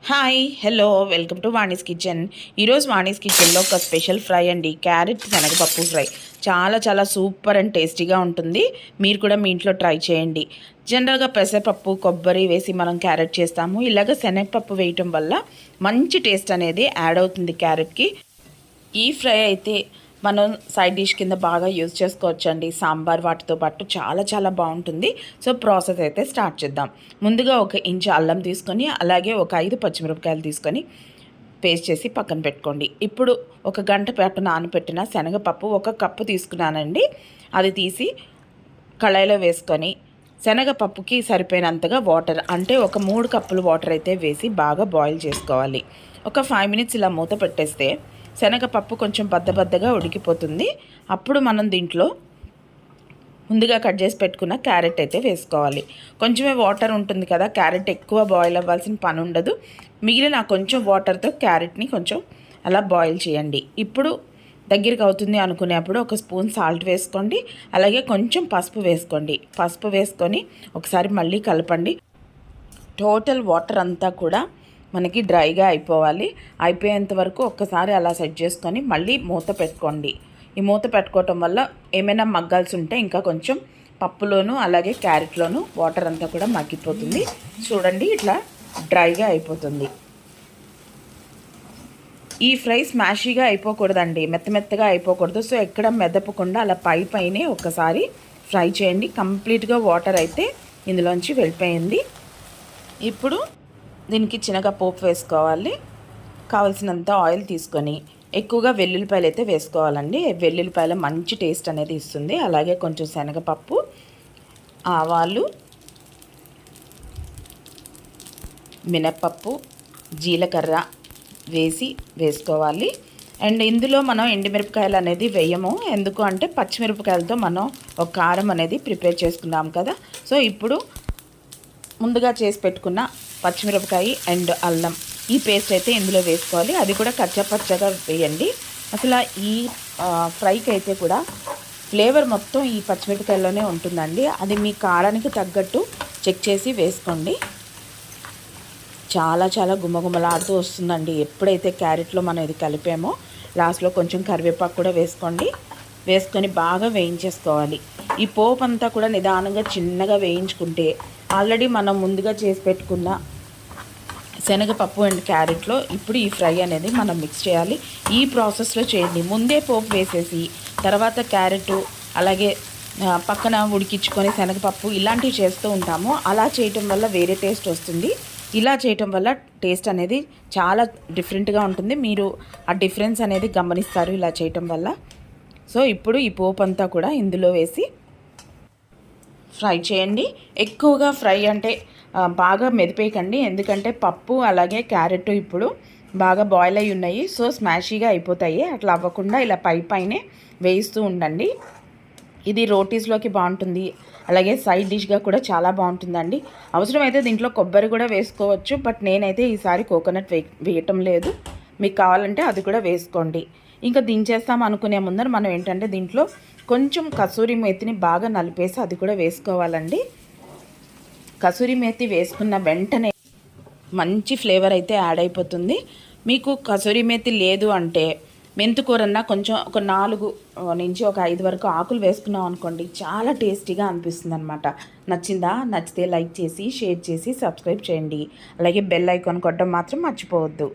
Hi hello welcome to Vani's kitchen. ఈరోజు వాణీస్ కిచెన్లో ఒక స్పెషల్ ఫ్రై అండి, క్యారెట్ శనగపప్పు ఫ్రై. చాలా చాలా సూపర్ అండ్ టేస్టీగా ఉంటుంది. మీరు కూడా మీ ఇంట్లో ట్రై చేయండి. జనరల్గా పెసరపప్పు కొబ్బరి వేసి మనం క్యారెట్ చేస్తాము. ఇలాగ శనగపప్పు వేయటం వల్ల మంచి టేస్ట్ అనేది యాడ్ అవుతుంది క్యారెట్కి. ఈ ఫ్రై అయితే మనం సైడ్ డిష్ కింద బాగా యూజ్ చేసుకోవచ్చండి. సాంబార్ వాటితో పాటు చాలా చాలా బాగుంటుంది. సో ప్రాసెస్ అయితే స్టార్ట్ చేద్దాం. ముందుగా 1 ఇంచు అల్లం తీసుకొని, అలాగే ఒక 5 పచ్చిమిరపకాయలు తీసుకొని పేస్ట్ చేసి పక్కన పెట్టుకోండి. ఇప్పుడు 1 గంట పాటు నానబెట్టిన శనగపప్పు 1 కప్పు తీసుకున్నానండి. అది తీసి కళాయిలో వేసుకొని శనగపప్పుకి సరిపోయినంతగా వాటర్, అంటే ఒక 3 కప్పులు వాటర్ అయితే వేసి బాగా బాయిల్ చేసుకోవాలి. ఒక 5 మినిట్స్ ఇలా మూత పెట్టేస్తే శనగపప్పు కొంచెం బద్దబద్దగా ఉడికిపోతుంది. అప్పుడు మనం దీంట్లో ముందుగా కట్ చేసి పెట్టుకున్న క్యారెట్ అయితే వేసుకోవాలి. కొంచెమే వాటర్ ఉంటుంది కదా, క్యారెట్ ఎక్కువ బాయిల్ అవ్వాల్సిన పని ఉండదు. మిగిలిన కొంచెం వాటర్తో క్యారెట్ని కొంచెం అలా బాయిల్ చేయండి. ఇప్పుడు దగ్గరికి అవుతుంది అనుకునేప్పుడు 1 స్పూన్ సాల్ట్ వేసుకోండి, అలాగే కొంచెం పసుపు వేసుకోండి. పసుపు వేసుకొని ఒకసారి మళ్ళీ కలపండి. టోటల్ వాటర్ అంతా కూడా మనకి డ్రైగా అయిపోయేంత వరకు ఒక్కసారి అలా సెట్ చేసుకొని మళ్ళీ మూత పెట్టుకోండి. ఈ మూత పెట్టుకోవటం వల్ల ఏమైనా మగ్గాల్సి ఉంటే ఇంకా కొంచెం పప్పులోను అలాగే క్యారెట్లోను వాటర్ అంతా కూడా మగ్గిపోతుంది. చూడండి, ఇట్లా డ్రైగా అయిపోతుంది. ఈ ఫ్రై స్మాషీగా అయిపోకూడదండి, మెత్తగా అయిపోకూడదు. సో ఎక్కడ మెదపకుండా అలా పైనే ఒకసారి ఫ్రై చేయండి. కంప్లీట్గా వాటర్ అయితే ఇందులోంచి వెళ్ళిపోయింది. ఇప్పుడు దీనికి చిన్నగా పోపు వేసుకోవాలి. కావలసినంత ఆయిల్ తీసుకొని ఎక్కువగా వెల్లుల్లిపాయలు అయితే వేసుకోవాలండి. వెల్లుల్లిపాయలు మంచి టేస్ట్ అనేది ఇస్తుంది. అలాగే కొంచెం శనగపప్పు, ఆవాలు, మినప్పప్పు, జీలకర్ర వేసుకోవాలి. అండ్ ఇందులో మనం ఎండుమిరపకాయలు అనేది వేయము. ఎందుకు అంటే పచ్చిమిరపకాయలతో మనం ఒక కారం అనేది ప్రిపేర్ చేసుకున్నాం కదా. సో ఇప్పుడు ముందుగా చేసి పెట్టుకున్న పచ్చిమిరపకాయ అండ్ అల్లం ఈ పేస్ట్ అయితే ఇందులో వేసుకోవాలి. అది కూడా కచ్చపచ్చగా వేయండి. అసలు ఈ ఫ్రైకి అయితే కూడా ఫ్లేవర్ మొత్తం ఈ పచ్చిమిరపకాయల్లోనే ఉంటుందండి. అది మీ కారానికి తగ్గట్టు చెక్ చేసి వేసుకోండి. చాలా చాలా గుమగుమలాడుతూ వస్తుందండి. ఎప్పుడైతే క్యారెట్లో మనం ఇది కలిపామో లాస్ట్లో కొంచెం కరివేపాకు కూడా వేసుకొని బాగా వేయించేసుకోవాలి. ఈ పోపు అంతా కూడా నిదానంగా చిన్నగా వేయించుకుంటే ఆల్రెడీ మనం ముందుగా చేసి పెట్టుకున్న శనగపప్పు అండ్ క్యారెట్లో ఇప్పుడు ఈ ఫ్రై అనేది మనం మిక్స్ చేయాలి. ఈ ప్రాసెస్లో చేయండి. ముందే పోపు వేసేసి తర్వాత క్యారెట్ అలాగే పక్కన ఉడికించుకొని శనగపప్పు ఇలాంటివి చేస్తూ ఉంటాము. అలా చేయటం వల్ల వేరే టేస్ట్ వస్తుంది. ఇలా చేయటం వల్ల టేస్ట్ అనేది చాలా డిఫరెంట్గా ఉంటుంది. మీరు ఆ డిఫరెన్స్ అనేది గమనిస్తారు ఇలా చేయటం వల్ల. సో ఇప్పుడు ఈ పోపు అంతా కూడా ఇందులో వేసి ఫ్రై చేయండి. ఎక్కువగా ఫ్రై అంటే బాగా మెదిపేయకండి, ఎందుకంటే పప్పు అలాగే క్యారెట్ ఇప్పుడు బాగా బాయిల్ అయి ఉన్నాయి. సో స్మాషీగా అయిపోతాయి. అట్లా అవ్వకుండా ఇలా పైనే వేయిస్తూ ఉండండి. ఇది రోటీస్లోకి బాగుంటుంది, అలాగే సైడ్ డిష్గా కూడా చాలా బాగుంటుందండి. అవసరమైతే దీంట్లో కొబ్బరి కూడా వేసుకోవచ్చు, బట్ నేనైతే ఈసారి కోకోనట్ వేయటం లేదు. మీకు కావాలంటే అది కూడా వేసుకోండి. ఇంకా దించేస్తాం అనుకునే ముందర మనం ఏంటంటే దీంట్లో కొంచెం కసూరి మేతిని బాగా నలిపేసి అది కూడా వేసుకోవాలండి. కసూరి మేతి వేసుకున్న వెంటనే మంచి ఫ్లేవర్ అయితే యాడ్ అయిపోతుంది. మీకు కసూరి మేతి లేదు అంటే మెంతుకూరన్నా కొంచెం ఒక 4 నుంచి ఒక 5 వరకు ఆకులు వేసుకున్నాం అనుకోండి, చాలా టేస్టీగా అనిపిస్తుంది అనమాట. నచ్చితే లైక్ చేసి షేర్ చేసి సబ్స్క్రైబ్ చేయండి. అలాగే బెల్ ఐకాన్ కొట్టడం మాత్రం మర్చిపోవద్దు.